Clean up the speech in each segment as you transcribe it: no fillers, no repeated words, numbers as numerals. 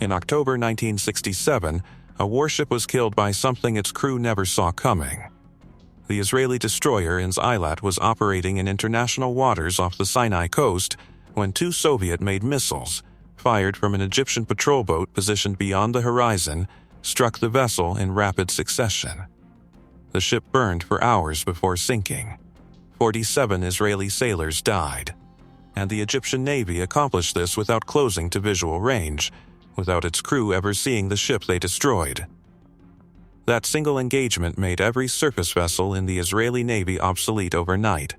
In October 1967, a warship was killed by something its crew never saw coming. The Israeli destroyer Inz Eilat was operating in international waters off the Sinai coast when two Soviet-made missiles, fired from an Egyptian patrol boat positioned beyond the horizon, struck the vessel in rapid succession. The ship burned for hours before sinking. 47 Israeli sailors died, and the Egyptian Navy accomplished this without closing to visual range, without its crew ever seeing the ship they destroyed. That single engagement made every surface vessel in the Israeli Navy obsolete overnight.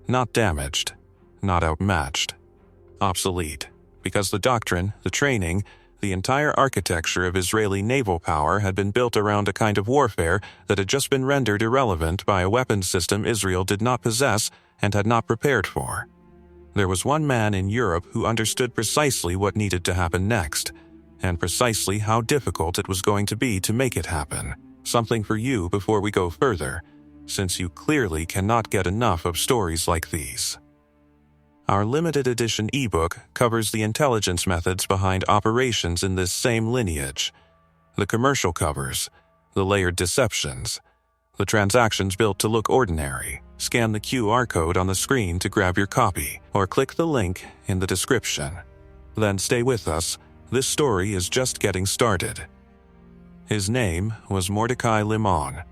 Not damaged, not outmatched. Obsolete, because the doctrine, the training, the entire architecture of Israeli naval power had been built around a kind of warfare that had just been rendered irrelevant by a weapons system Israel did not possess and had not prepared for. There was one man in Europe who understood precisely what needed to happen next, and precisely how difficult it was going to be to make it happen. Something for you before we go further, since you clearly cannot get enough of stories like these. Our limited edition ebook covers the intelligence methods behind operations in this same lineage, the commercial covers, the layered deceptions, the transactions built to look ordinary. Scan the QR code on the screen to grab your copy, or click the link in the description. Then stay with us. This story is just getting started. His name was Mordecai Limon,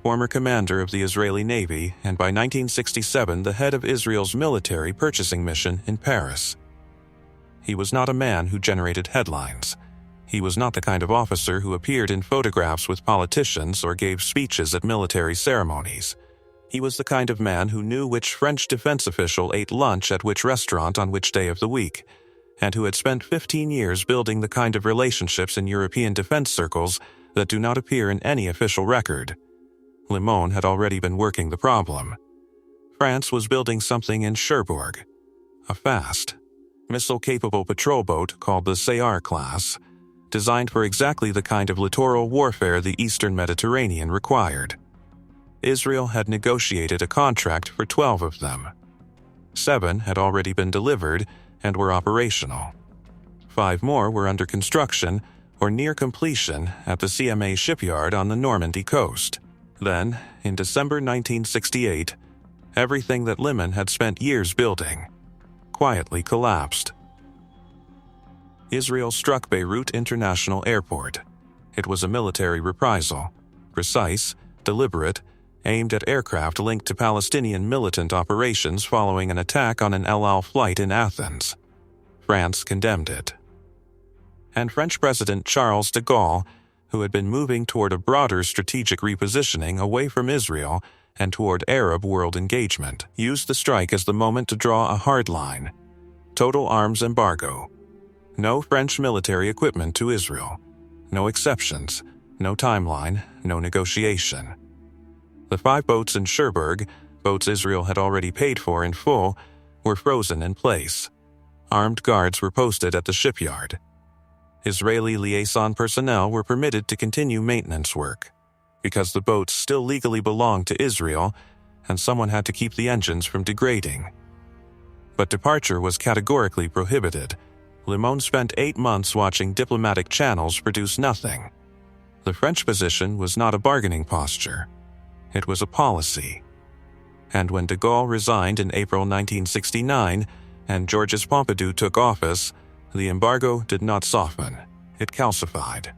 former commander of the Israeli Navy and by 1967 the head of Israel's military purchasing mission in Paris. He was not a man who generated headlines. He was not the kind of officer who appeared in photographs with politicians or gave speeches at military ceremonies. He was the kind of man who knew which French defense official ate lunch at which restaurant on which day of the week, and who had spent 15 years building the kind of relationships in European defense circles that do not appear in any official record. Limon had already been working the problem. France was building something in Cherbourg, a fast, missile-capable patrol boat called the Sayar class, designed for exactly the kind of littoral warfare the Eastern Mediterranean required. Israel had negotiated a contract for 12 of them. 7 had already been delivered and were operational. 5 more were under construction or near completion at the CMA shipyard on the Normandy coast. Then, in December 1968, everything that Limon had spent years building quietly collapsed. Israel struck Beirut International Airport. It was a military reprisal, precise, deliberate, aimed at aircraft linked to Palestinian militant operations following an attack on an El Al flight in Athens. France condemned it. And French President Charles de Gaulle, who had been moving toward a broader strategic repositioning away from Israel and toward Arab world engagement, used the strike as the moment to draw a hard line. Total arms embargo. No French military equipment to Israel. No exceptions, no timeline, no negotiation. The 5 boats in Cherbourg, boats Israel had already paid for in full, were frozen in place. Armed guards were posted at the shipyard. Israeli liaison personnel were permitted to continue maintenance work, because the boats still legally belonged to Israel, and someone had to keep the engines from degrading. But departure was categorically prohibited. Limon spent 8 months watching diplomatic channels produce nothing. The French position was not a bargaining posture. It was a policy. And when de Gaulle resigned in April 1969 and Georges Pompidou took office, the embargo did not soften. It calcified.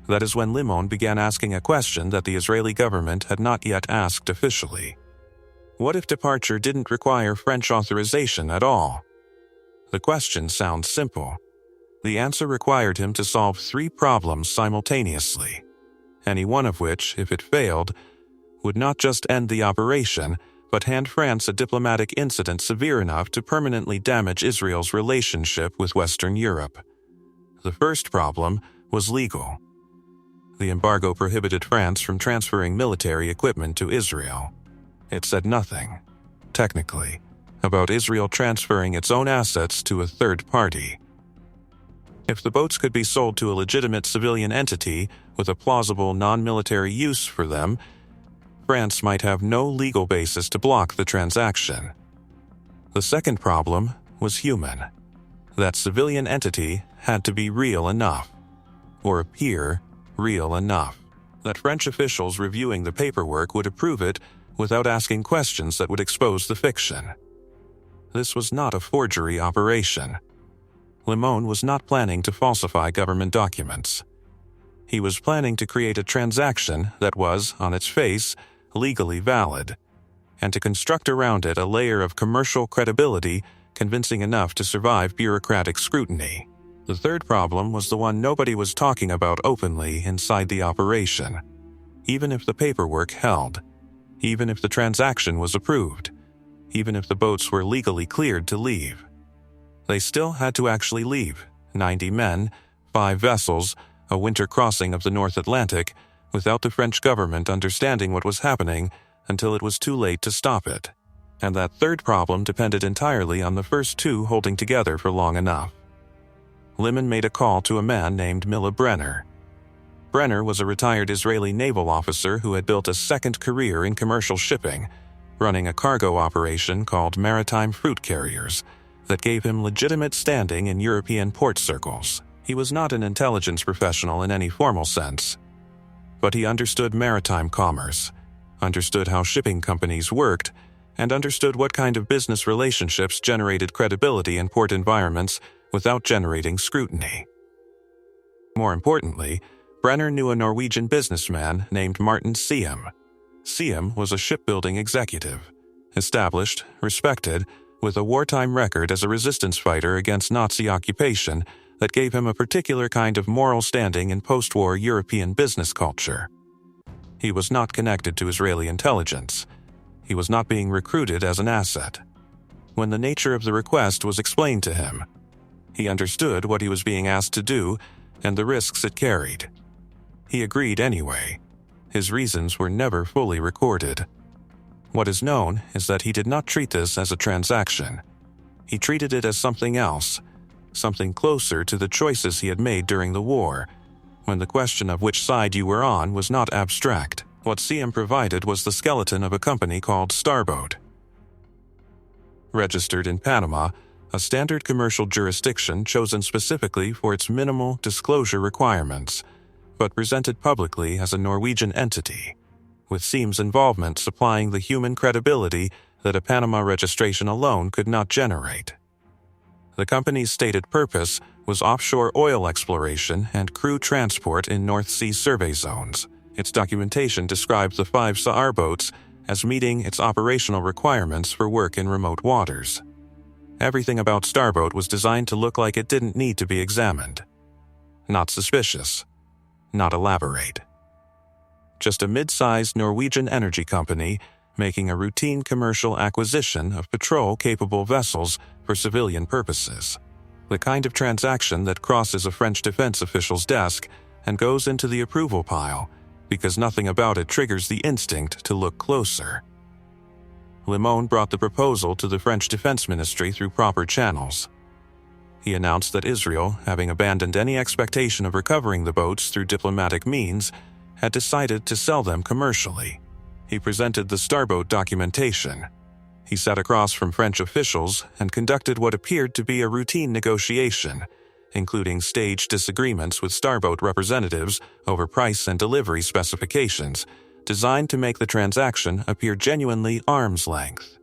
That is when Limon began asking a question that the Israeli government had not yet asked officially. What if departure didn't require French authorization at all? The question sounds simple. The answer required him to solve 3 problems simultaneously, any one of which, if it failed, would not just end the operation, but hand France a diplomatic incident severe enough to permanently damage Israel's relationship with Western Europe. The first problem was legal. The embargo prohibited France from transferring military equipment to Israel. It said nothing, technically, about Israel transferring its own assets to a third party. If the boats could be sold to a legitimate civilian entity with a plausible non-military use for them, France might have no legal basis to block the transaction. The second problem was human. That civilian entity had to be real enough, or appear real enough, that French officials reviewing the paperwork would approve it without asking questions that would expose the fiction. This was not a forgery operation. Limon was not planning to falsify government documents. He was planning to create a transaction that was, on its face, legally valid, and to construct around it a layer of commercial credibility convincing enough to survive bureaucratic scrutiny. The third problem was the one nobody was talking about openly inside the operation. Even if the paperwork held, even if the transaction was approved, even if the boats were legally cleared to leave, they still had to actually leave, 90 men, 5 vessels, a winter crossing of the North Atlantic, without the French government understanding what was happening until it was too late to stop it. And that third problem depended entirely on the first two holding together for long enough. Limon made a call to a man named Milla Brenner. Brenner was a retired Israeli naval officer who had built a second career in commercial shipping, running a cargo operation called Maritime Fruit Carriers that gave him legitimate standing in European port circles. He was not an intelligence professional in any formal sense, but he understood maritime commerce, understood how shipping companies worked, and understood what kind of business relationships generated credibility in port environments without generating scrutiny. More importantly, Brenner knew a Norwegian businessman named Martin Siem. Siem was a shipbuilding executive, established, respected, with a wartime record as a resistance fighter against Nazi occupation that gave him a particular kind of moral standing in post-war European business culture. He was not connected to Israeli intelligence. He was not being recruited as an asset. When the nature of the request was explained to him, he understood what he was being asked to do and the risks it carried. He agreed anyway. His reasons were never fully recorded. What is known is that he did not treat this as a transaction. He treated it as something else, something closer to the choices he had made during the war, when the question of which side you were on was not abstract. What Siem provided was the skeleton of a company called Starboat. Registered in Panama, a standard commercial jurisdiction chosen specifically for its minimal disclosure requirements, but presented publicly as a Norwegian entity, with Siem's involvement supplying the human credibility that a Panama registration alone could not generate. The company's stated purpose was offshore oil exploration and crew transport in North Sea survey zones. Its documentation described the 5 Saar boats as meeting its operational requirements for work in remote waters. Everything about Starboat was designed to look like it didn't need to be examined. Not suspicious. Not elaborate. Just a mid-sized Norwegian energy company making a routine commercial acquisition of patrol-capable vessels for civilian purposes. The kind of transaction that crosses a French defense official's desk and goes into the approval pile because nothing about it triggers the instinct to look closer. Limon brought the proposal to the French Defense Ministry through proper channels. He announced that Israel, having abandoned any expectation of recovering the boats through diplomatic means, had decided to sell them commercially. He presented the Starboat documentation. He sat across from French officials and conducted what appeared to be a routine negotiation, including staged disagreements with Starboat representatives over price and delivery specifications, designed to make the transaction appear genuinely arm's length.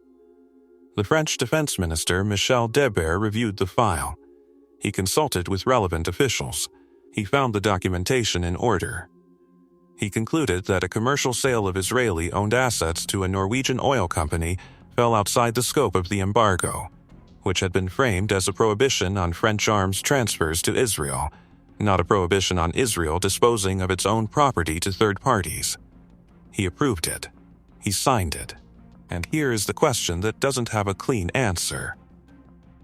The French Defense Minister Michel Debert reviewed the file. He consulted with relevant officials. He found the documentation in order. He concluded that a commercial sale of Israeli-owned assets to a Norwegian oil company fell outside the scope of the embargo, which had been framed as a prohibition on French arms transfers to Israel, not a prohibition on Israel disposing of its own property to third parties. He approved it. He signed it. And here is the question that doesn't have a clean answer.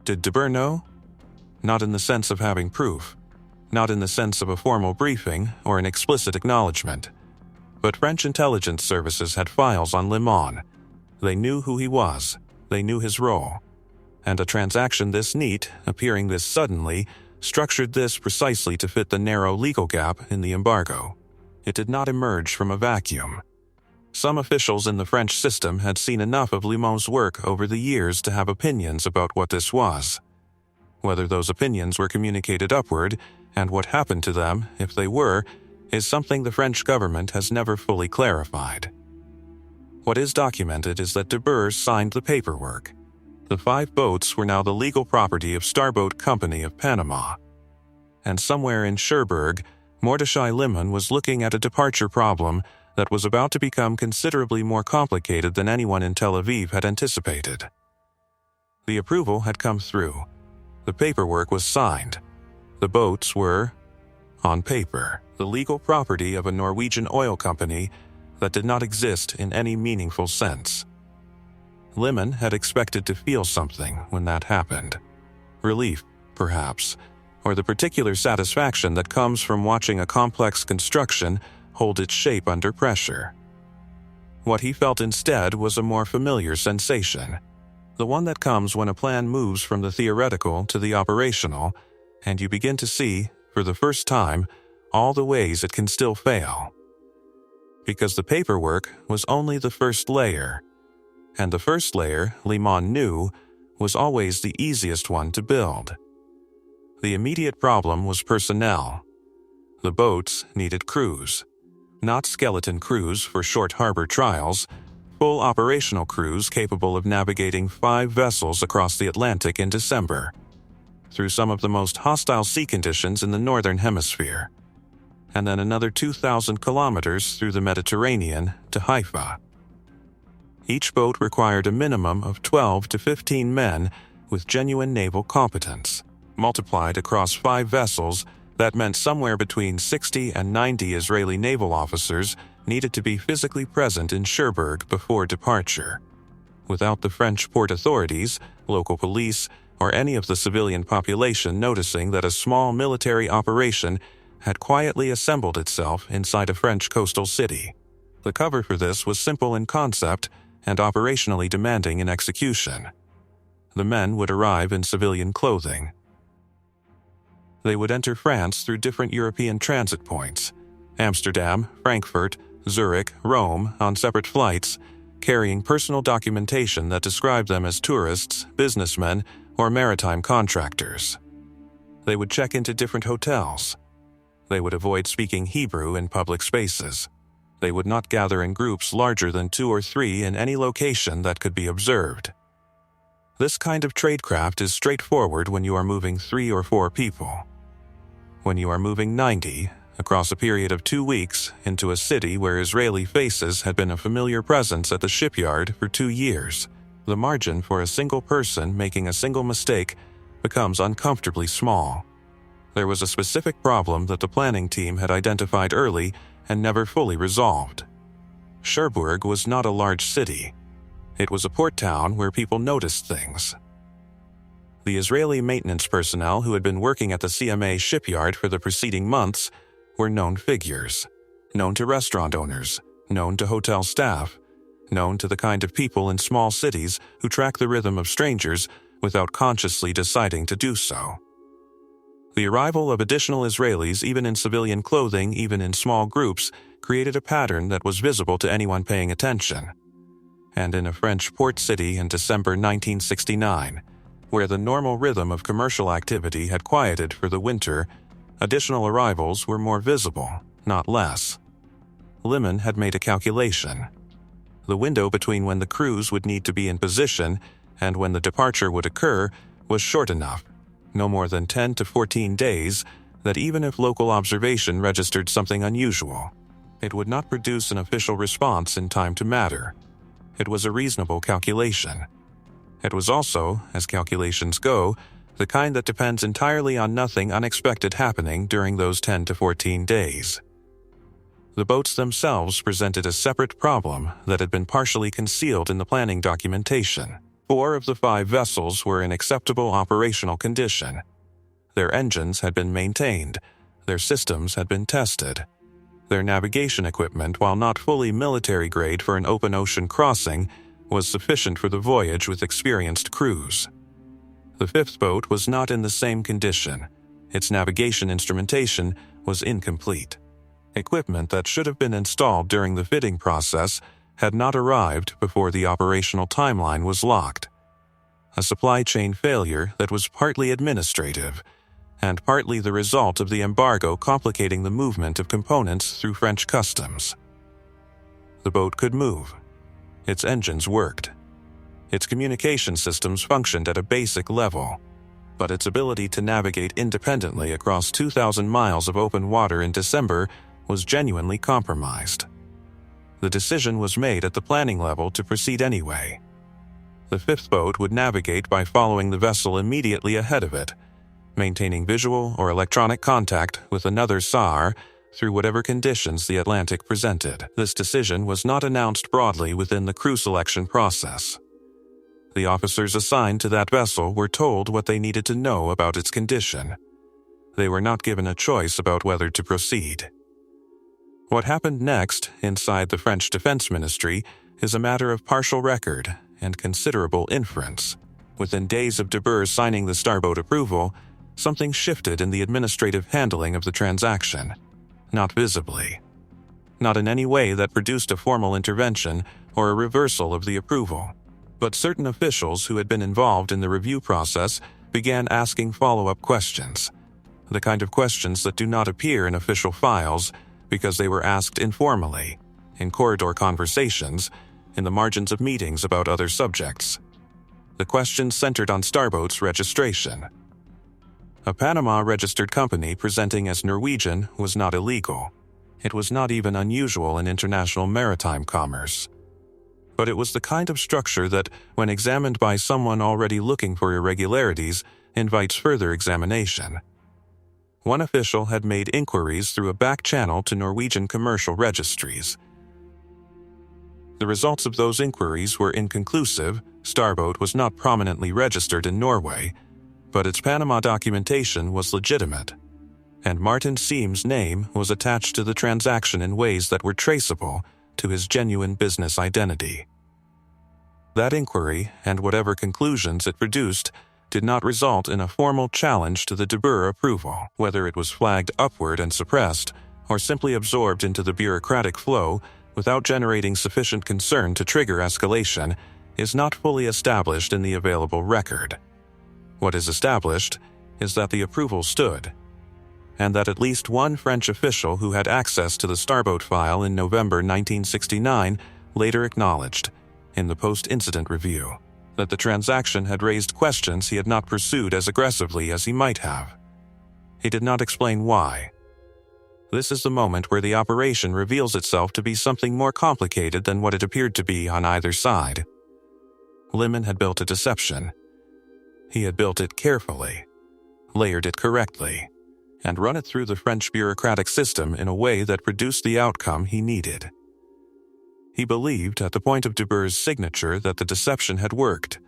Did Debert know? Not in the sense of having proof, not in the sense of a formal briefing or an explicit acknowledgement. But French intelligence services had files on Limon. They knew who he was. They knew his role. And a transaction this neat, appearing this suddenly, structured this precisely to fit the narrow legal gap in the embargo. It did not emerge from a vacuum. Some officials in the French system had seen enough of Limon's work over the years to have opinions about what this was. Whether those opinions were communicated upward, and what happened to them, if they were, is something the French government has never fully clarified. What is documented is that de Boer signed the paperwork. The 5 boats were now the legal property of Starboat Company of Panama. And somewhere in Cherbourg, Mordechai Liman was looking at a departure problem that was about to become considerably more complicated than anyone in Tel Aviv had anticipated. The approval had come through. The paperwork was signed. The boats were, on paper, the legal property of a Norwegian oil company that did not exist in any meaningful sense. Liman had expected to feel something when that happened. Relief, perhaps, or the particular satisfaction that comes from watching a complex construction hold its shape under pressure. What he felt instead was a more familiar sensation, the one that comes when a plan moves from the theoretical to the operational, and you begin to see, for the first time, all the ways it can still fail. Because the paperwork was only the first layer, and the first layer, Liman knew, was always the easiest one to build. The immediate problem was personnel. The boats needed crews. Not skeleton crews for short harbor trials, full operational crews capable of navigating 5 vessels across the Atlantic in December, through some of the most hostile sea conditions in the Northern Hemisphere, and then another 2,000 kilometers through the Mediterranean to Haifa. Each boat required a minimum of 12 to 15 men with genuine naval competence. Multiplied across 5 vessels, that meant somewhere between 60 and 90 Israeli naval officers needed to be physically present in Cherbourg before departure. Without the French port authorities, local police, or any of the civilian population noticing that a small military operation had quietly assembled itself inside a French coastal city. The cover for this was simple in concept and operationally demanding in execution. The men would arrive in civilian clothing. They would enter France through different European transit points, Amsterdam, Frankfurt, Zurich, Rome, on separate flights, carrying personal documentation that described them as tourists, businessmen, or maritime contractors. They would check into different hotels. They would avoid speaking Hebrew in public spaces. They would not gather in groups larger than 2 or 3 in any location that could be observed. This kind of tradecraft is straightforward when you are moving 3 or 4 people. When you are moving 90, across a period of 2 weeks, into a city where Israeli faces had been a familiar presence at the shipyard for 2 years, the margin for a single person making a single mistake becomes uncomfortably small. There was a specific problem that the planning team had identified early and never fully resolved. Cherbourg was not a large city. It was a port town where people noticed things. The Israeli maintenance personnel who had been working at the CMA shipyard for the preceding months were known figures, known to restaurant owners, known to hotel staff, known to the kind of people in small cities who track the rhythm of strangers without consciously deciding to do so. The arrival of additional Israelis, even in civilian clothing, even in small groups, created a pattern that was visible to anyone paying attention. And in a French port city in December 1969, where the normal rhythm of commercial activity had quieted for the winter, additional arrivals were more visible, not less. Liman had made a calculation. The window between when the crews would need to be in position and when the departure would occur was short enough, no more than 10 to 14 days, that even if local observation registered something unusual, it would not produce an official response in time to matter. It was a reasonable calculation. It was also, as calculations go, the kind that depends entirely on nothing unexpected happening during those 10 to 14 days. The boats themselves presented a separate problem that had been partially concealed in the planning documentation. 4 of the 5 vessels were in acceptable operational condition. Their engines had been maintained. Their systems had been tested. Their navigation equipment, while not fully military grade for an open ocean crossing, was sufficient for the voyage with experienced crews. The 5th boat was not in the same condition. Its navigation instrumentation was incomplete. Equipment that should have been installed during the fitting process had not arrived before the operational timeline was locked. a supply chain failure that was partly administrative and partly the result of the embargo complicating the movement of components through French customs. The boat could move. Its engines worked. Its communication systems functioned at a basic level, but its ability to navigate independently across 2,000 miles of open water in December was genuinely compromised. The decision was made at the planning level to proceed anyway. The fifth boat would navigate by following the vessel immediately ahead of it, maintaining visual or electronic contact with another SAR through whatever conditions the Atlantic presented. This decision was not announced broadly within the crew selection process. The officers assigned to that vessel were told what they needed to know about its condition. They were not given a choice about whether to proceed. What happened next inside the French Defense Ministry is a matter of partial record and considerable inference. Within days of de Boer signing the starboat approval, something shifted in the administrative handling of the transaction. Not visibly. Not in any way that produced a formal intervention or a reversal of the approval. But certain officials who had been involved in the review process began asking follow-up questions. The kind of questions that do not appear in official files because they were asked informally, in corridor conversations, in the margins of meetings about other subjects. The questions centered on Starboat's registration. A Panama-registered company presenting as Norwegian was not illegal. It was not even unusual in international maritime commerce. But it was the kind of structure that, when examined by someone already looking for irregularities, invites further examination. One official had made inquiries through a back channel to Norwegian commercial registries. The results of those inquiries were inconclusive. Starboat was not prominently registered in Norway, but its Panama documentation was legitimate, and Martin Seam's name was attached to the transaction in ways that were traceable to his genuine business identity. That inquiry, and whatever conclusions it produced, did not result in a formal challenge to the de Boer approval. Whether it was flagged upward and suppressed, or simply absorbed into the bureaucratic flow without generating sufficient concern to trigger escalation, is not fully established in the available record. What is established is that the approval stood, and that at least one French official who had access to the Starboat file in November 1969 later acknowledged, in the post-incident review, that the transaction had raised questions he had not pursued as aggressively as he might have. He did not explain why. This is the moment where the operation reveals itself to be something more complicated than what it appeared to be on either side. Limon had built a deception. He had built it carefully, layered it correctly, and run it through the French bureaucratic system in a way that produced the outcome he needed. He believed at the point of de Boer's signature that the deception had worked,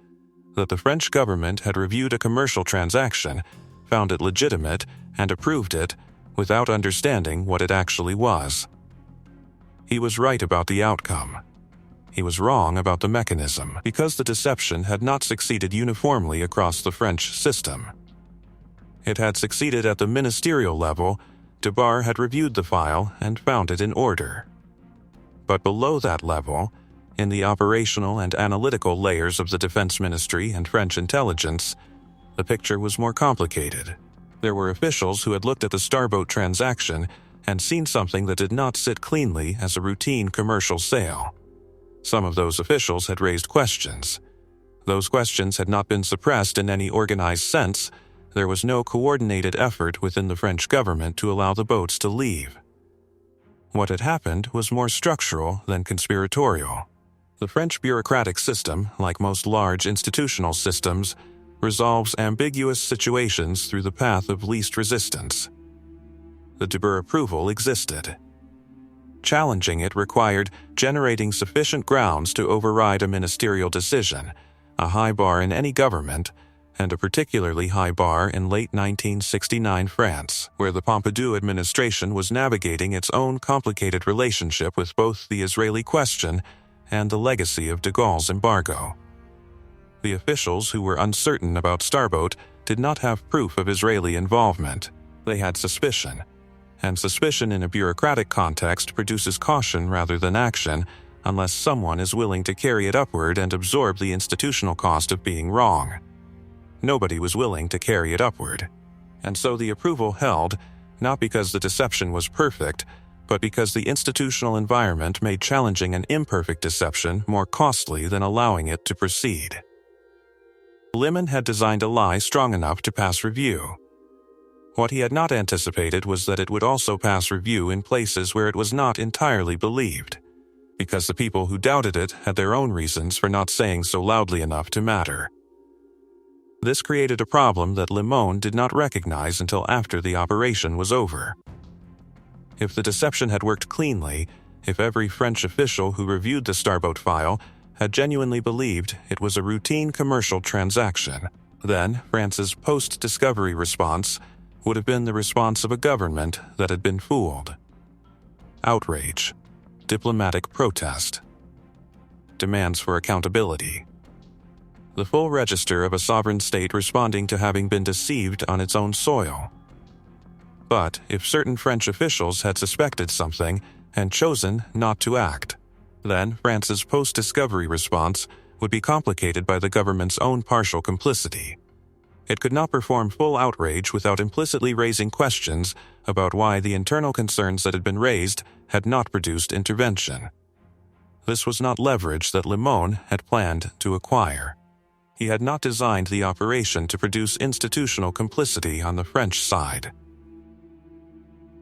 that the French government had reviewed a commercial transaction, found it legitimate, and approved it without understanding what it actually was. He was right about the outcome. He was wrong about the mechanism, because the deception had not succeeded uniformly across the French system. It had succeeded at the ministerial level. De Boer had reviewed the file and found it in order. But below that level, in the operational and analytical layers of the Defense Ministry and French intelligence, the picture was more complicated. There were officials who had looked at the Starboat transaction and seen something that did not sit cleanly as a routine commercial sale. Some of those officials had raised questions. Those questions had not been suppressed in any organized sense. There was no coordinated effort within the French government to allow the boats to leave. What had happened was more structural than conspiratorial. The French bureaucratic system, like most large institutional systems, resolves ambiguous situations through the path of least resistance. The de Boer approval existed. Challenging it required generating sufficient grounds to override a ministerial decision, a high bar in any government, and a particularly high bar in late 1969 France, where the Pompidou administration was navigating its own complicated relationship with both the Israeli question and the legacy of de Gaulle's embargo. The officials who were uncertain about Starboat did not have proof of Israeli involvement. They had suspicion, and suspicion in a bureaucratic context produces caution rather than action, unless someone is willing to carry it upward and absorb the institutional cost of being wrong. Nobody was willing to carry it upward, and so the approval held, not because the deception was perfect, but because the institutional environment made challenging an imperfect deception more costly than allowing it to proceed. Lemon had designed a lie strong enough to pass review. What he had not anticipated was that it would also pass review in places where it was not entirely believed, because the people who doubted it had their own reasons for not saying so loudly enough to matter. This created a problem that Lemon did not recognize until after the operation was over. If the deception had worked cleanly, if every French official who reviewed the Starboat file had genuinely believed it was a routine commercial transaction, then France's post-discovery response would have been the response of a government that had been fooled. Outrage, diplomatic protest, demands for accountability. The full register of a sovereign state responding to having been deceived on its own soil. But if certain French officials had suspected something and chosen not to act, then France's post-discovery response would be complicated by the government's own partial complicity. It could not perform full outrage without implicitly raising questions about why the internal concerns that had been raised had not produced intervention. This was not leverage that Lemon had planned to acquire. He had not designed the operation to produce institutional complicity on the French side.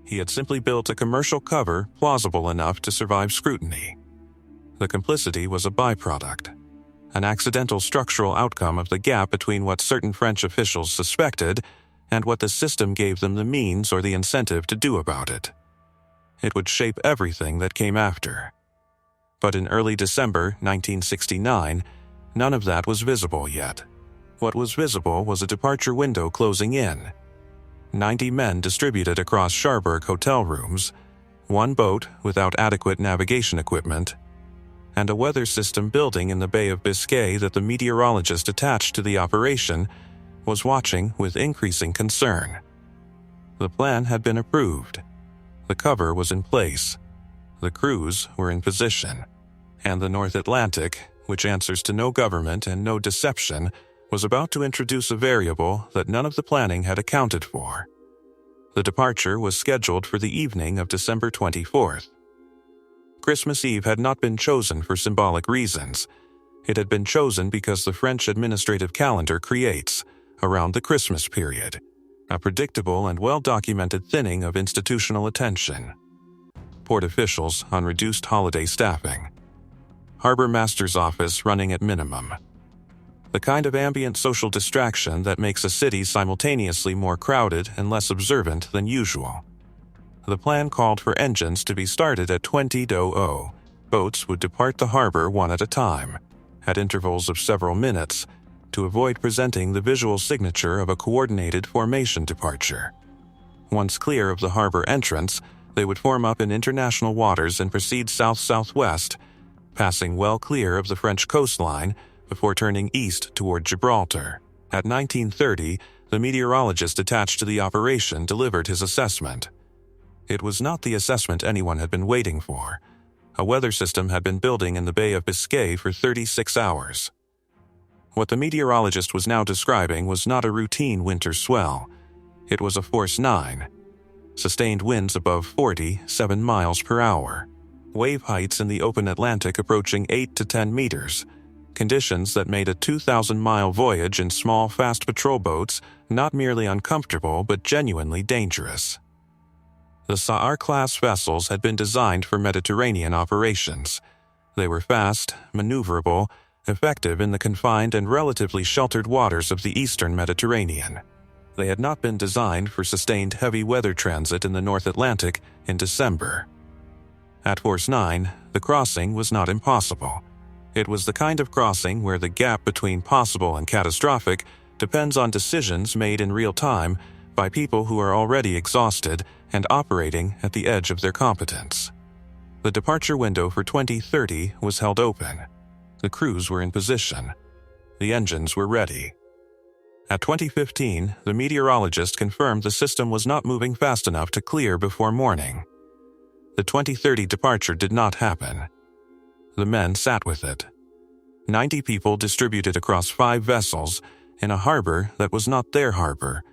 He had simply built a commercial cover plausible enough to survive scrutiny. The complicity was a byproduct, an accidental structural outcome of the gap between what certain French officials suspected and what the system gave them the means or the incentive to do about it. It would shape everything that came after. But in early December 1969, none of that was visible yet. What was visible was a departure window closing in. 90 men distributed across Cherbourg hotel rooms, one boat without adequate navigation equipment, and a weather system building in the Bay of Biscay that the meteorologist attached to the operation was watching with increasing concern. The plan had been approved. The cover was in place. The crews were in position. And the North Atlantic, which answers to no government and no deception, was about to introduce a variable that none of the planning had accounted for. The departure was scheduled for the evening of December 24th. Christmas Eve had not been chosen for symbolic reasons. It had been chosen because the French administrative calendar creates, around the Christmas period, a predictable and well-documented thinning of institutional attention. Port officials on reduced holiday staffing. Harbor master's office running at minimum. The kind of ambient social distraction that makes a city simultaneously more crowded and less observant than usual. The plan called for engines to be started at 20:00. Boats would depart the harbor one at a time, at intervals of several minutes, to avoid presenting the visual signature of a coordinated formation departure. Once clear of the harbor entrance, they would form up in international waters and proceed south-southwest, passing well clear of the French coastline before turning east toward Gibraltar. At 19:30, the meteorologist attached to the operation delivered his assessment. It was not the assessment anyone had been waiting for. A weather system had been building in the Bay of Biscay for 36 hours. What the meteorologist was now describing was not a routine winter swell. It was a force 9. Sustained winds above 47 miles per hour. Wave heights in the open Atlantic approaching 8 to 10 meters. Conditions that made a 2,000-mile voyage in small, fast patrol boats not merely uncomfortable but genuinely dangerous. The Saar-class vessels had been designed for Mediterranean operations. They were fast, maneuverable, effective in the confined and relatively sheltered waters of the eastern Mediterranean. They had not been designed for sustained heavy weather transit in the North Atlantic in December. At Force 9, the crossing was not impossible. It was the kind of crossing where the gap between possible and catastrophic depends on decisions made in real time by people who are already exhausted and operating at the edge of their competence. The departure window for 2030 was held open. The crews were in position. The engines were ready. At 2015, the meteorologist confirmed the system was not moving fast enough to clear before morning. The 2030 departure did not happen. the men sat with it. 90 people distributed across 5 vessels in a harbor that was not their harbor,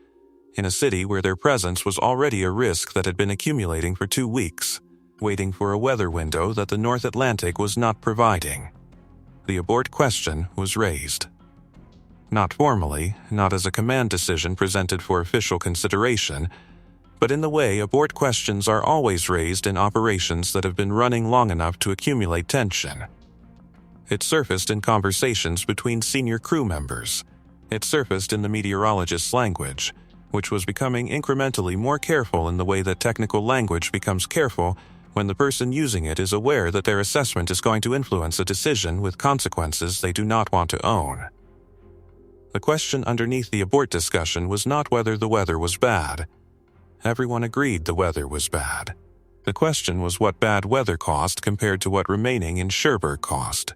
in a city where their presence was already a risk that had been accumulating for 2 weeks, waiting for a weather window that the North Atlantic was not providing. The abort question was raised. Not formally, not as a command decision presented for official consideration, but in the way abort questions are always raised in operations that have been running long enough to accumulate tension. It surfaced in conversations between senior crew members. It surfaced in the meteorologist's language, which was becoming incrementally more careful in the way that technical language becomes careful when the person using it is aware that their assessment is going to influence a decision with consequences they do not want to own. The question underneath the abort discussion was not whether the weather was bad. Everyone agreed the weather was bad. The question was what bad weather cost compared to what remaining in Cherbourg cost.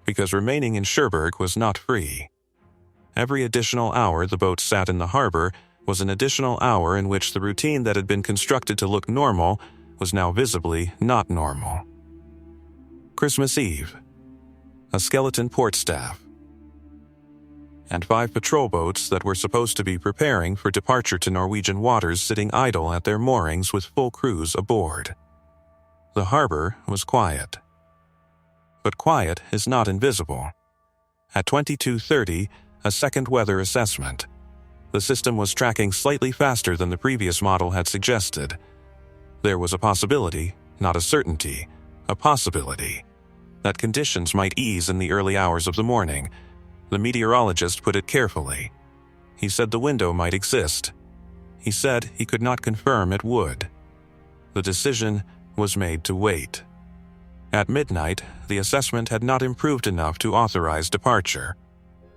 Because remaining in Cherbourg was not free. Every additional hour the boat sat in the harbor was an additional hour in which the routine that had been constructed to look normal was now visibly not normal. Christmas Eve. A skeleton port staff. And 5 patrol boats that were supposed to be preparing for departure to Norwegian waters sitting idle at their moorings with full crews aboard. The harbor was quiet. But quiet is not invisible. At 22:30, a second weather assessment. The system was tracking slightly faster than the previous model had suggested. There was a possibility, not a certainty, a possibility, that conditions might ease in the early hours of the morning. The meteorologist put it carefully. He said the window might exist. He said he could not confirm it would. The decision was made to wait. At midnight, the assessment had not improved enough to authorize departure.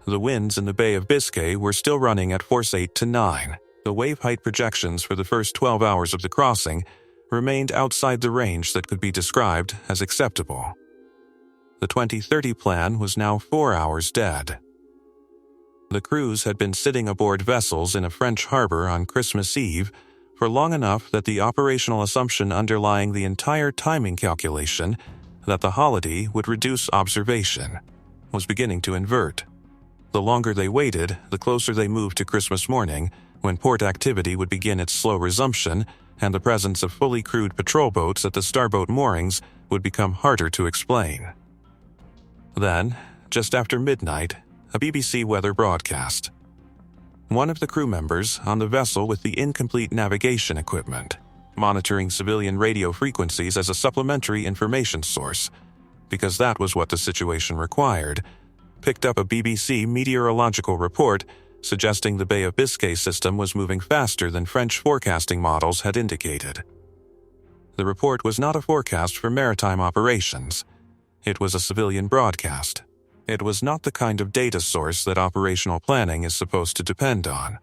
The winds in the Bay of Biscay were still running at force 8 to 9. The wave height projections for the first 12 hours of the crossing remained outside the range that could be described as acceptable. The 2030 plan was now 4 hours dead. The crews had been sitting aboard vessels in a French harbor on Christmas Eve for long enough that the operational assumption underlying the entire timing calculation, that the holiday would reduce observation, was beginning to invert. The longer they waited, the closer they moved to Christmas morning, when port activity would begin its slow resumption, and the presence of fully crewed patrol boats at the starboat moorings would become harder to explain. Then, just after midnight, a BBC weather broadcast. One of the crew members on the vessel with the incomplete navigation equipment, monitoring civilian radio frequencies as a supplementary information source, because that was what the situation required, picked up a BBC meteorological report suggesting the Bay of Biscay system was moving faster than French forecasting models had indicated. The report was not a forecast for maritime operations. It was a civilian broadcast. It was not the kind of data source that operational planning is supposed to depend on.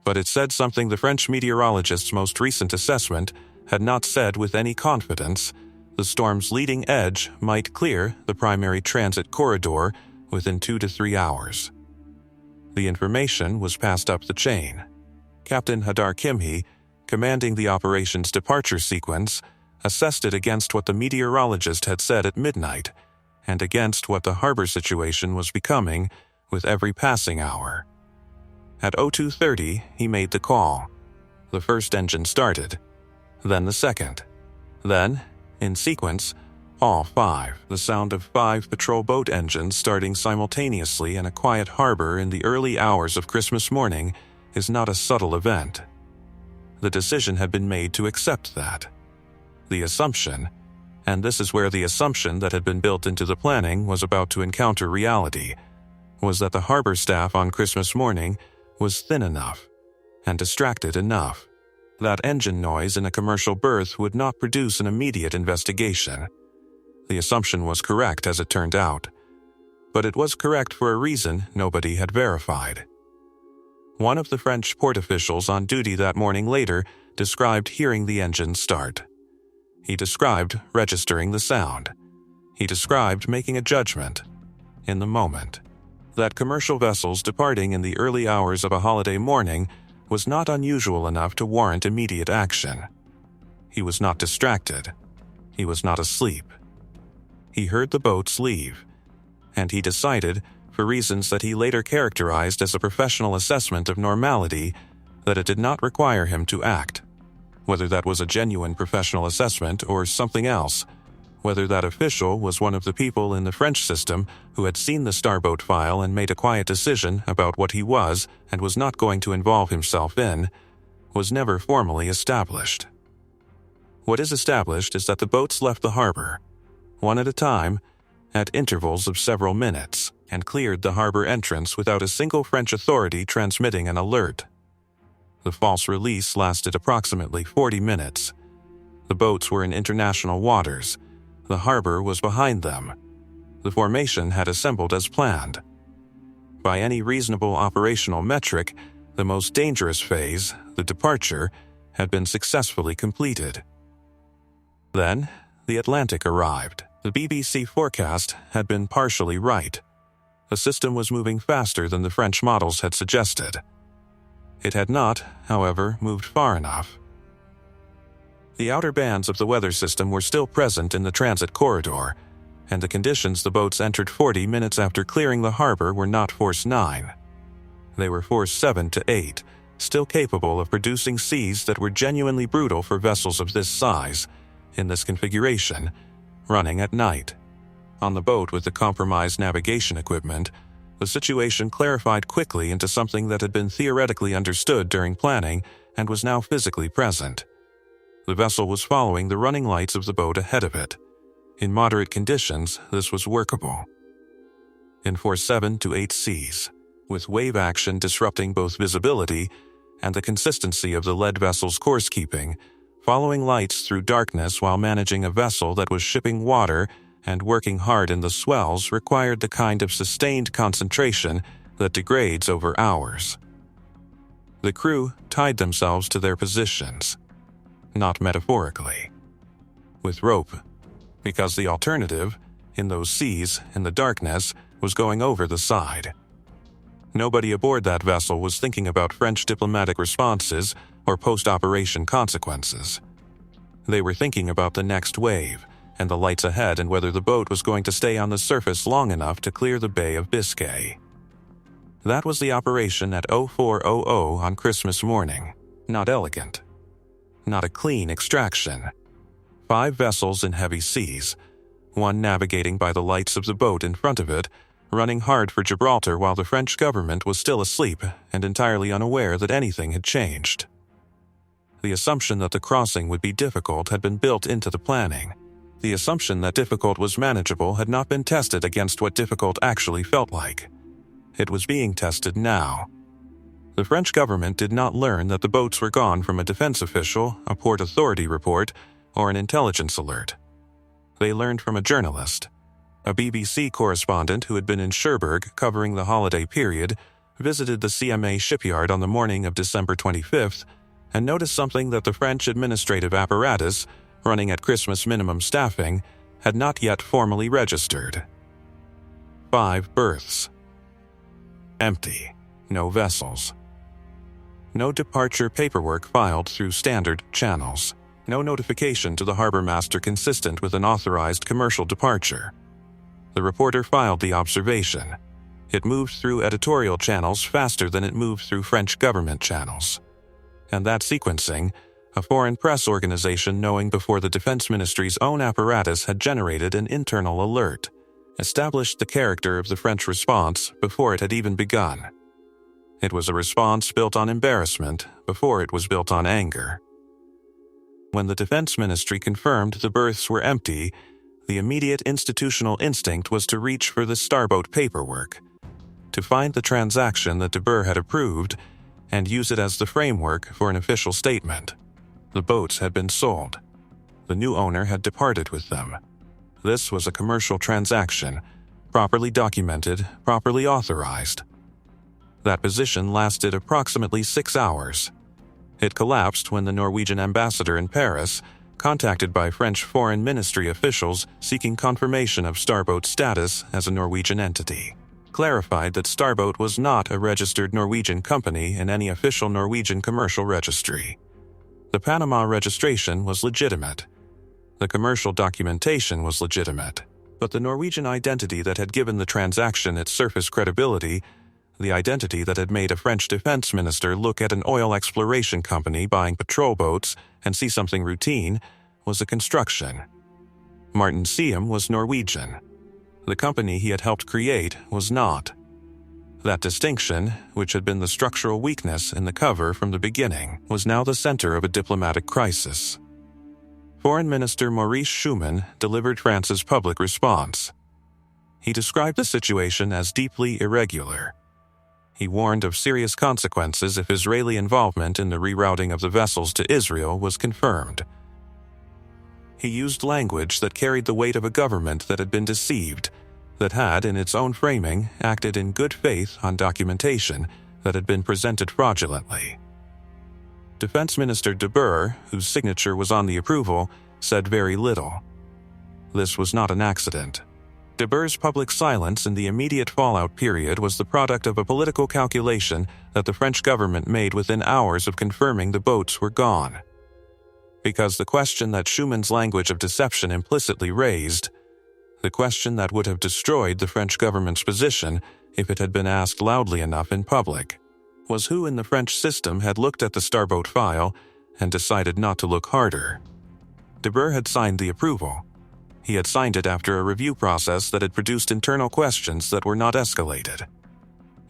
But it said something the French meteorologist's most recent assessment had not said with any confidence: the storm's leading edge might clear the primary transit corridor within 2 to 3 hours. The information was passed up the chain. Captain Hadar Kimhi, commanding the operation's departure sequence, assessed it against what the meteorologist had said at midnight, and against what the harbor situation was becoming with every passing hour. At 02:30, he made the call. The first engine started, then the second. Then, in sequence, all 5, the sound of 5 patrol boat engines starting simultaneously in a quiet harbor in the early hours of Christmas morning is not a subtle event. The decision had been made to accept that. The assumption, and this is where the assumption that had been built into the planning was about to encounter reality, was that the harbor staff on Christmas morning was thin enough and distracted enough that engine noise in a commercial berth would not produce an immediate investigation. The assumption was correct as it turned out, but it was correct for a reason nobody had verified. One of the French port officials on duty that morning later described hearing the engine start. He described registering the sound. He described making a judgment, in the moment, that commercial vessels departing in the early hours of a holiday morning was not unusual enough to warrant immediate action. He was not distracted. He was not asleep. he heard the boats leave, and he decided, for reasons that he later characterized as a professional assessment of normality, that it did not require him to act. Whether that was a genuine professional assessment or something else, whether that official was one of the people in the French system who had seen the starboat file and made a quiet decision about what he was and was not going to involve himself in, was never formally established. What is established is that the boats left the harbor, one at a time, at intervals of several minutes, and cleared the harbor entrance without a single French authority transmitting an alert. The false release lasted approximately 40 minutes. The boats were in international waters. The harbor was behind them. The formation had assembled as planned. By any reasonable operational metric, the most dangerous phase, the departure, had been successfully completed. Then, the Atlantic arrived. The BBC forecast had been partially right. The system was moving faster than the French models had suggested. It had not, however, moved far enough. The outer bands of the weather system were still present in the transit corridor, and the conditions the boats entered 40 minutes after clearing the harbor were not Force 9. They were Force 7 to 8, still capable of producing seas that were genuinely brutal for vessels of this size, in this configuration, running at night. On the boat with the compromised navigation equipment, the situation clarified quickly into something that had been theoretically understood during planning and was now physically present. The vessel was following the running lights of the boat ahead of it. In moderate conditions, this was workable. In Force 7 to 8 seas, with wave action disrupting both visibility and the consistency of the lead vessel's course keeping, following lights through darkness while managing a vessel that was shipping water and working hard in the swells required the kind of sustained concentration that degrades over hours. The crew tied themselves to their positions, not metaphorically, with rope, because the alternative, in those seas, in the darkness, was going over the side. Nobody aboard that vessel was thinking about French diplomatic responses or post-operation consequences. They were thinking about the next wave, and the lights ahead and whether the boat was going to stay on the surface long enough to clear the Bay of Biscay. That was the operation at 0400 on Christmas morning. Not elegant. Not a clean extraction. 5 vessels in heavy seas, one navigating by the lights of the boat in front of it, running hard for Gibraltar while the French government was still asleep and entirely unaware that anything had changed. The assumption that the crossing would be difficult had been built into the planning. The assumption that difficult was manageable had not been tested against what difficult actually felt like. It was being tested now. The French government did not learn that the boats were gone from a defense official, a port authority report, or an intelligence alert. They learned from a journalist. A BBC correspondent who had been in Cherbourg covering the holiday period visited the CMA shipyard on the morning of December 25th and noticed something that the French administrative apparatus, running at Christmas minimum staffing, had not yet formally registered. 5 berths. Empty. No vessels. No departure paperwork filed through standard channels. No notification to the harbor master consistent with an authorized commercial departure. The reporter filed the observation. It moved through editorial channels faster than it moved through French government channels. And that sequencing, a foreign press organization knowing before the Defense Ministry's own apparatus had generated an internal alert, established the character of the French response before it had even begun. It was a response built on embarrassment before it was built on anger. When the Defense Ministry confirmed the berths were empty, the immediate institutional instinct was to reach for the starboat paperwork, to find the transaction that de Boer had approved and use it as the framework for an official statement. The boats had been sold. The new owner had departed with them. This was a commercial transaction, properly documented, properly authorized. That position lasted approximately 6 hours. It collapsed when the Norwegian ambassador in Paris, contacted by French Foreign Ministry officials seeking confirmation of Starboat's status as a Norwegian entity, clarified that Starboat was not a registered Norwegian company in any official Norwegian commercial registry. The Panama registration was legitimate. The commercial documentation was legitimate. But the Norwegian identity that had given the transaction its surface credibility, the identity that had made a French defense minister look at an oil exploration company buying patrol boats and see something routine, was a construction. Martin Siem was Norwegian. The company he had helped create was not. That distinction, which had been the structural weakness in the cover from the beginning, was now the center of a diplomatic crisis. Foreign Minister Maurice Schumann delivered France's public response. He described the situation as deeply irregular. He warned of serious consequences if Israeli involvement in the rerouting of the vessels to Israel was confirmed. He used language that carried the weight of a government that had been deceived, that had, in its own framing, acted in good faith on documentation that had been presented fraudulently. Defense Minister de Boer, whose signature was on the approval, said very little. This was not an accident. De Boer's public silence in the immediate fallout period was the product of a political calculation that the French government made within hours of confirming the boats were gone. Because the question that Schumann's language of deception implicitly raised, the question that would have destroyed the French government's position if it had been asked loudly enough in public, was who in the French system had looked at the Starboat file and decided not to look harder. De Boer had signed the approval. He had signed it after a review process that had produced internal questions that were not escalated.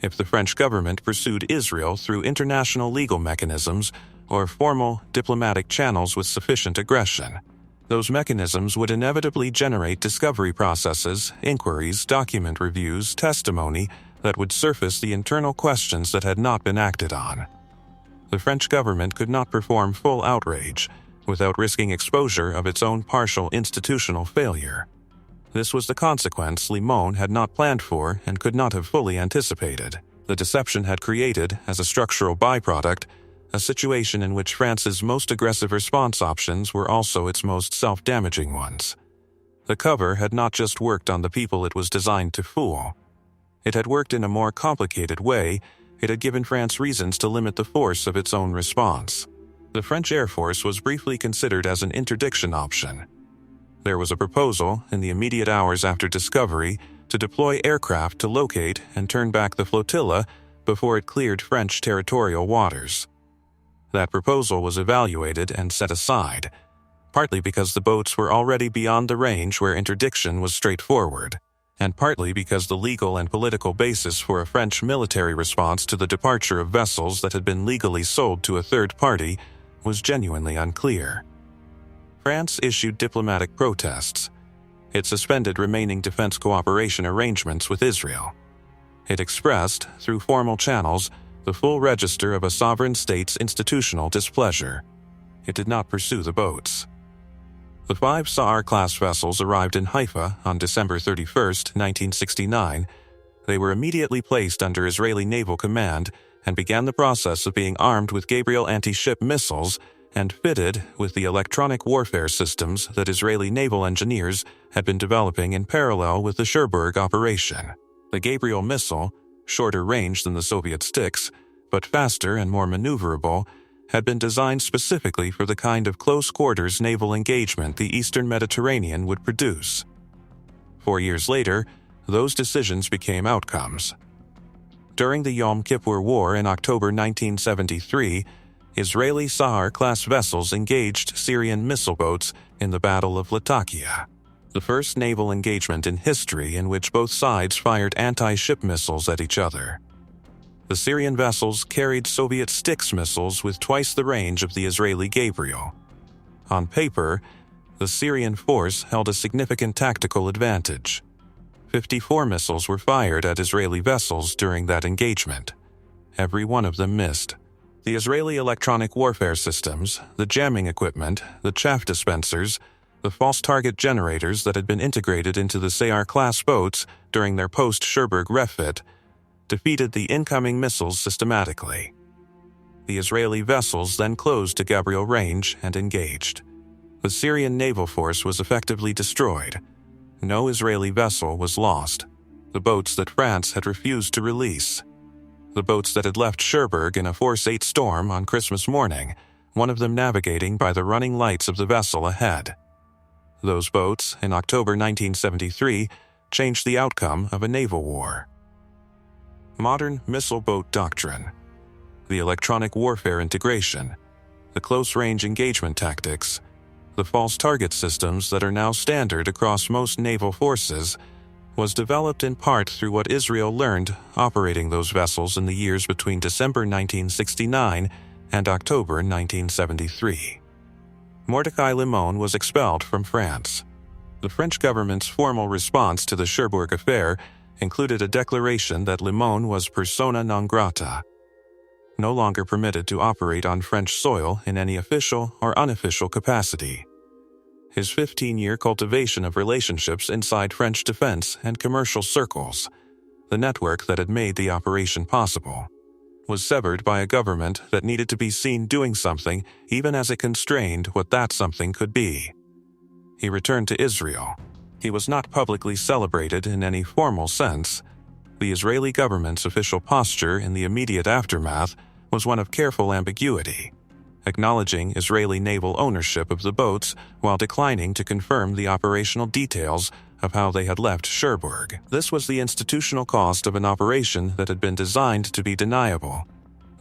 If the French government pursued Israel through international legal mechanisms or formal diplomatic channels with sufficient aggression, those mechanisms would inevitably generate discovery processes, inquiries, document reviews, testimony that would surface the internal questions that had not been acted on. The French government could not perform full outrage without risking exposure of its own partial institutional failure. This was the consequence Limon had not planned for and could not have fully anticipated. The deception had created, as a structural byproduct, a situation in which France's most aggressive response options were also its most self-damaging ones. The cover had not just worked on the people it was designed to fool. It had worked in a more complicated way. It had given France reasons to limit the force of its own response. The French Air Force was briefly considered as an interdiction option. There was a proposal, in the immediate hours after discovery, to deploy aircraft to locate and turn back the flotilla before it cleared French territorial waters. That proposal was evaluated and set aside, partly because the boats were already beyond the range where interdiction was straightforward, and partly because the legal and political basis for a French military response to the departure of vessels that had been legally sold to a third party was genuinely unclear. France issued diplomatic protests. It suspended remaining defense cooperation arrangements with Israel. It expressed, through formal channels, the full register of a sovereign state's institutional displeasure. It did not pursue the boats. The 5 Sa'ar-class vessels arrived in Haifa on December 31, 1969. They were immediately placed under Israeli naval command and began the process of being armed with Gabriel anti-ship missiles and fitted with the electronic warfare systems that Israeli naval engineers had been developing in parallel with the Cherbourg operation. The Gabriel missile, shorter range than the Soviet Styx, but faster and more maneuverable, had been designed specifically for the kind of close-quarters naval engagement the Eastern Mediterranean would produce. 4 years later, those decisions became outcomes. During the Yom Kippur War in October 1973, Israeli Sa'ar-class vessels engaged Syrian missile boats in the Battle of Latakia, the first naval engagement in history in which both sides fired anti-ship missiles at each other. The Syrian vessels carried Soviet Styx missiles with twice the range of the Israeli Gabriel. On paper, the Syrian force held a significant tactical advantage. 54 missiles were fired at Israeli vessels during that engagement. Every one of them missed. The Israeli electronic warfare systems, the jamming equipment, the chaff dispensers, the false target generators that had been integrated into the Sa'ar-class boats during their post-Cherbourg refit, defeated the incoming missiles systematically. The Israeli vessels then closed to Gabriel range and engaged. The Syrian naval force was effectively destroyed. No Israeli vessel was lost. The boats that France had refused to release. The boats that had left Cherbourg in a force 8 storm on Christmas morning, one of them navigating by the running lights of the vessel ahead. Those boats, in October 1973, changed the outcome of a naval war. Modern missile boat doctrine, the electronic warfare integration, the close-range engagement tactics, the false target systems that are now standard across most naval forces, was developed in part through what Israel learned operating those vessels in the years between December 1969 and October 1973. Mordecai Limon was expelled from France. The French government's formal response to the Cherbourg affair included a declaration that Limon was persona non grata, no longer permitted to operate on French soil in any official or unofficial capacity. His 15-year cultivation of relationships inside French defense and commercial circles, the network that had made the operation possible, was severed by a government that needed to be seen doing something even as it constrained what that something could be. He returned to Israel. He was not publicly celebrated in any formal sense. The Israeli government's official posture in the immediate aftermath was one of careful ambiguity, acknowledging Israeli naval ownership of the boats while declining to confirm the operational details of how they had left Cherbourg. This was the institutional cost of an operation that had been designed to be deniable.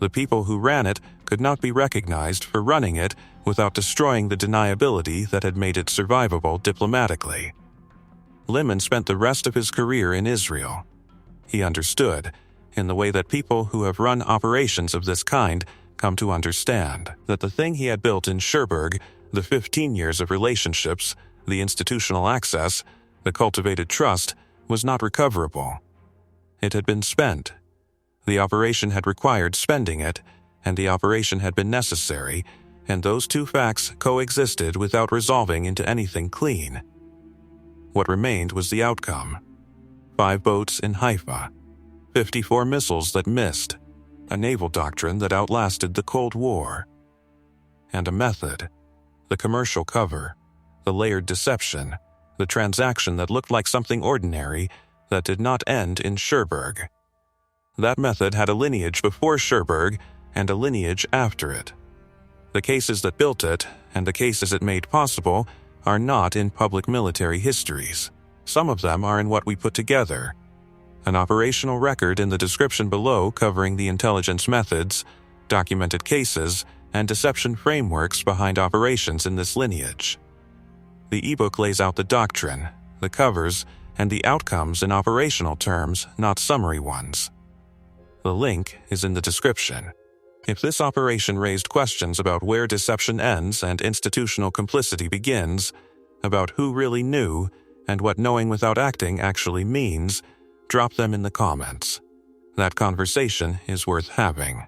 The people who ran it could not be recognized for running it without destroying the deniability that had made it survivable diplomatically. Limon spent the rest of his career in Israel. He understood, in the way that people who have run operations of this kind come to understand, that the thing he had built in Cherbourg, the 15 years of relationships, the institutional access, the cultivated trust, was not recoverable. It had been spent. The operation had required spending it, and the operation had been necessary, and those two facts coexisted without resolving into anything clean. What remained was the outcome. 5 boats in Haifa, 54 missiles that missed, a naval doctrine that outlasted the Cold War, and a method, the commercial cover, the layered deception, the transaction that looked like something ordinary that did not end in Cherbourg. That method had a lineage before Cherbourg and a lineage after it. The cases that built it and the cases it made possible are not in public military histories. Some of them are in what we put together. An operational record in the description below covering the intelligence methods, documented cases, and deception frameworks behind operations in this lineage. The ebook lays out the doctrine, the covers, and the outcomes in operational terms, not summary ones. The link is in the description. If this operation raised questions about where deception ends and institutional complicity begins, about who really knew, and what knowing without acting actually means, drop them in the comments. That conversation is worth having.